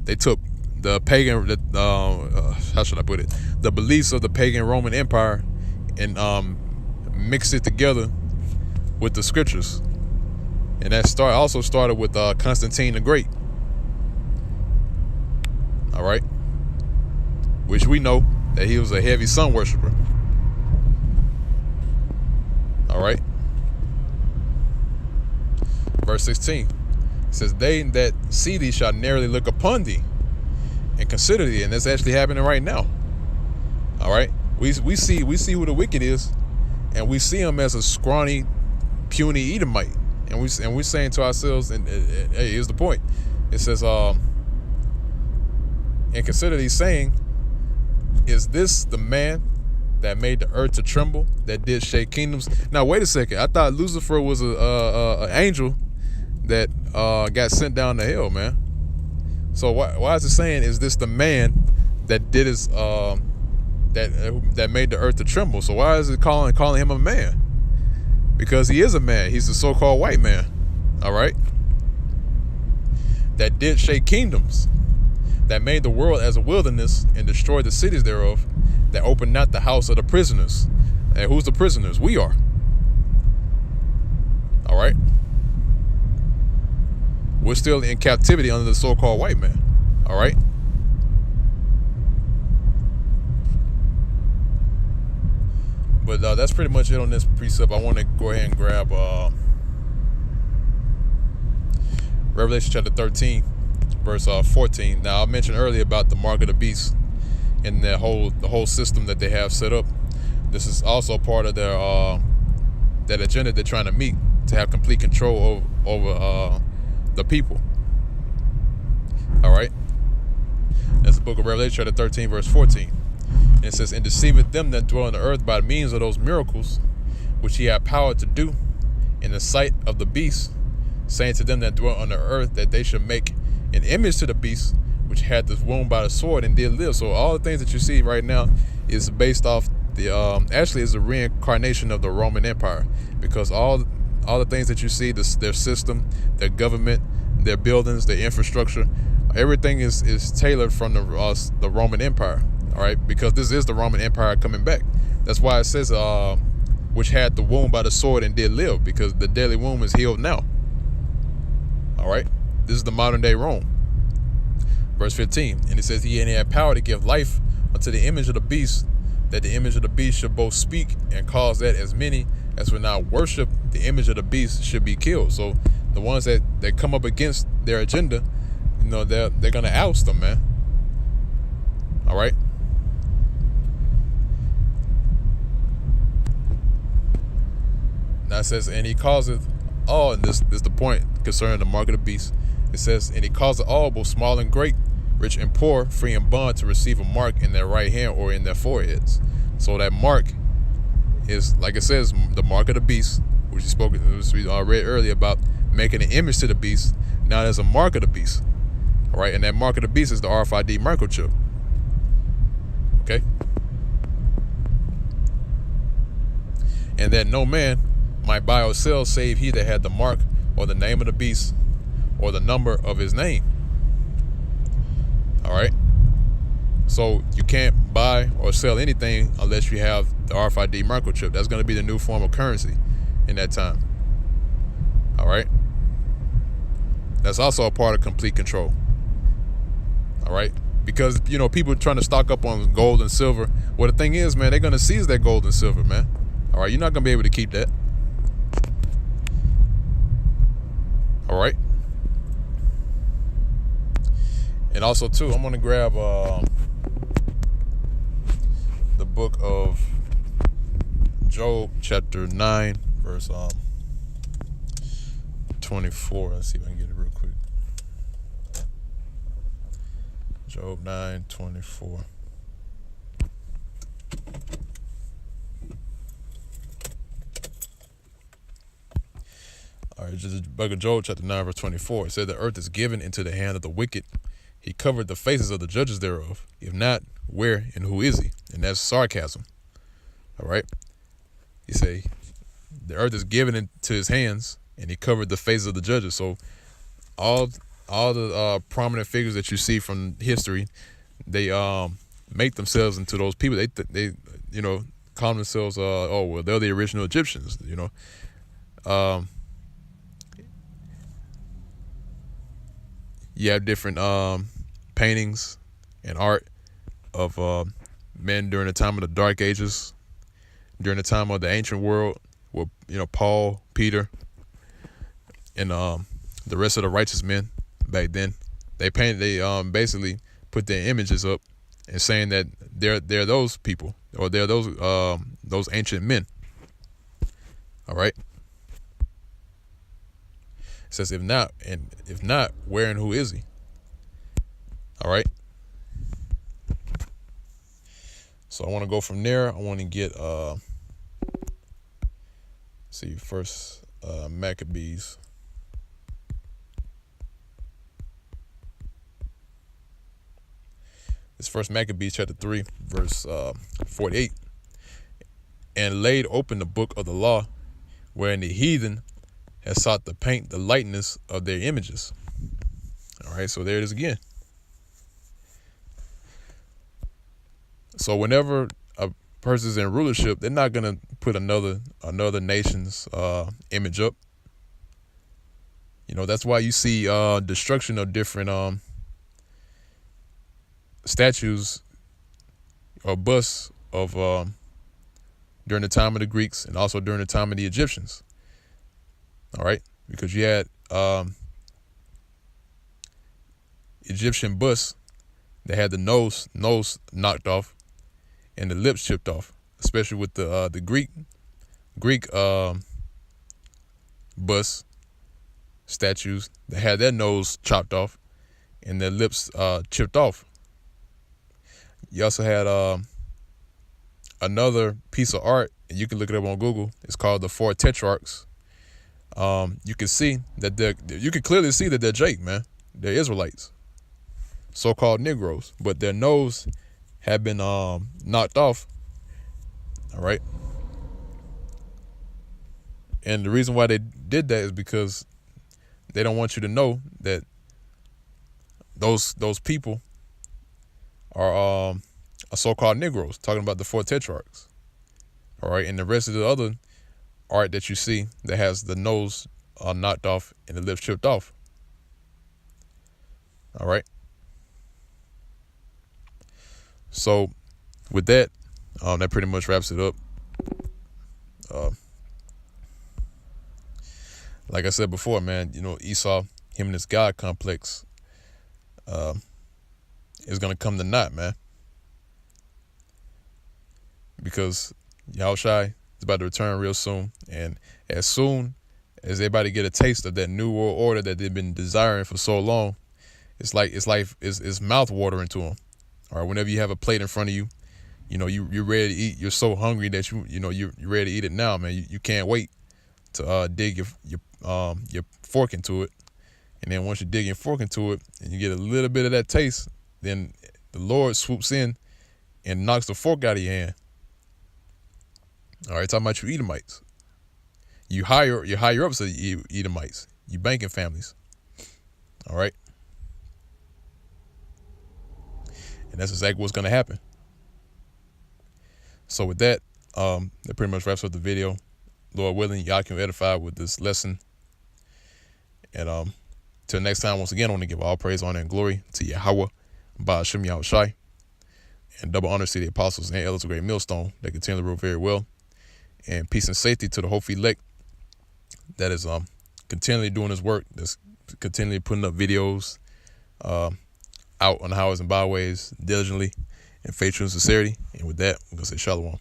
they took the pagan, how should I put it, the beliefs of the pagan Roman Empire and mixed it together with the scriptures. And that also started with Constantine the Great. All right, which we know that he was a heavy sun worshiper. All right. Verse 16 says, "They that see thee shall narrowly look upon thee and consider thee," and that's actually happening right now. All right, we see who the wicked is, and we see him as a scrawny, puny Edomite, and we're saying to ourselves, and hey, here's the point. It says, "And consider thee, saying, is this the man that made the earth to tremble, that did shake kingdoms?" Now wait a second. I thought Lucifer was an angel that got sent down to hell, man. So why is it saying, is this the man that did his that made the earth to tremble? So why is it calling him a man? Because he is a man. He's the so-called white man. All right. That did shake kingdoms, that made the world as a wilderness and destroyed the cities thereof, that opened not the house of the prisoners. And who's the prisoners? We are. All right. We're still in captivity under the so-called white man. All right. But that's pretty much it on this precept. I want to go ahead and grab Revelation chapter 13, verse 14. Now, I mentioned earlier about the mark of the beast and the whole system that they have set up. This is also part of their that agenda they're trying to meet, to have complete control over the people. All right. That's the book of Revelation chapter 13, verse 14. And it says, "And deceiveth them that dwell on the earth by means of those miracles which he had power to do in the sight of the beast, saying to them that dwell on the earth that they should make an image to the beast which had this wound by the sword and did live." So all the things that you see right now is based off the actually is a reincarnation of the Roman Empire, because all the things that you see, their system, their government, their buildings, their infrastructure, everything is tailored from the Roman Empire. All right, because this is the Roman Empire coming back. That's why it says which had the wound by the sword and did live, because the deadly wound is healed now. All right, this is the modern day Rome. Verse 15, and it says, "He had power to give life unto the image of the beast, that the image of the beast should both speak and cause that as many as will not worship the image of the beast should be killed." So the ones that come up against their agenda, you know, they're gonna oust them, man. All right. Now it says, "And he causeth all," and this is the point concerning the mark of the beast. It says, "And he causeth all, both small and great, rich and poor, free and bond, to receive a mark in their right hand or in their foreheads." So that mark is, like it says, the mark of the beast, which we read earlier about making an image to the beast. Now there's a mark of the beast. All right, and that mark of the beast is the RFID microchip. Okay. "And that no man might buy or sell save he that had the mark or the name of the beast or the number of his name." All right. So you can't buy or sell anything unless you have the RFID microchip. That's going to be the new form of currency in that time. All right. That's also a part of complete control. All right. Because, you know, people are trying to stock up on gold and silver. Well, the thing is, man, they're going to seize that gold and silver, man. All right. You're not going to be able to keep that. All right. And also, too, I'm going to grab the book of Job, chapter 9, verse 24. Let's see if I can get it real quick. Job 9:24. All right, just the book of Job, chapter 9, verse 24. It said, "The earth is given into the hand of the wicked. He covered the faces of the judges thereof. If not, where and who is he?" And that's sarcasm. All right. He say, the earth is given into his hands, and he covered the faces of the judges. So all all the prominent figures that you see from history, they make themselves into those people. They call themselves oh well, they're the original Egyptians. Um, you have different paintings and art of men during the time of the Dark Ages, during the time of the ancient world, with Paul, Peter, and the rest of the righteous men back then. They basically put their images up and saying that they're those people, or they're those ancient men. All right. It says if not, where and who is he? All right. So I want to go from there. I want to get see first Maccabees. It's first Maccabees chapter 3, verse 48. And laid open the book of the law, wherein the heathen has sought to paint the likeness of their images. All right, so there it is again. So whenever a person's in rulership, they're not gonna put another nation's image up. That's why you see destruction of different statues or busts of during the time of the Greeks and also during the time of the Egyptians. All right, because you had Egyptian busts that had the nose knocked off and the lips chipped off, especially with the Greek bust statues that had their nose chopped off and their lips chipped off. You also had another piece of art, and you can look it up on Google. It's called the Four Tetrarchs. You can see that you can clearly see that they're Jake, man. They're Israelites, so-called Negroes, but their nose had been knocked off. All right. And the reason why they did that is because they don't want you to know that those people are so-called Negroes, talking about the Four Tetrarchs. All right. And the rest of the other art that you see that has the nose knocked off and the lips chipped off. All right. So with that, that pretty much wraps it up. Like I said before, man, Esau, him and his God complex is going to come to naught, man. Because Yahushai is about to return real soon. And as soon as everybody get a taste of that new world order that they've been desiring for so long, it's mouth watering to them. All right, whenever you have a plate in front of you, you're ready to eat. You're so hungry that you're ready to eat it now, man. You can't wait to dig your fork into it. And then once you dig your fork into it and you get a little bit of that taste, then the Lord swoops in and knocks the fork out of your hand. All right, talking about you Edomites. You higher up, so you Edomites. You banking families. All right. And that's exactly what's going to happen. So with that, that pretty much wraps up the video. Lord willing, y'all can edify with this lesson. And till next time, once again, I want to give all praise, honor, and glory to Yahweh, Ba'ashem Yahushai, and double honors to the apostles and elders of Great Millstone that continue to rule very well. And peace and safety to the hopeful elect that is continually doing his work, that's continually putting up videos out on the highways and byways diligently in faith, truth, and sincerity. And with that, I'm going to say shalom.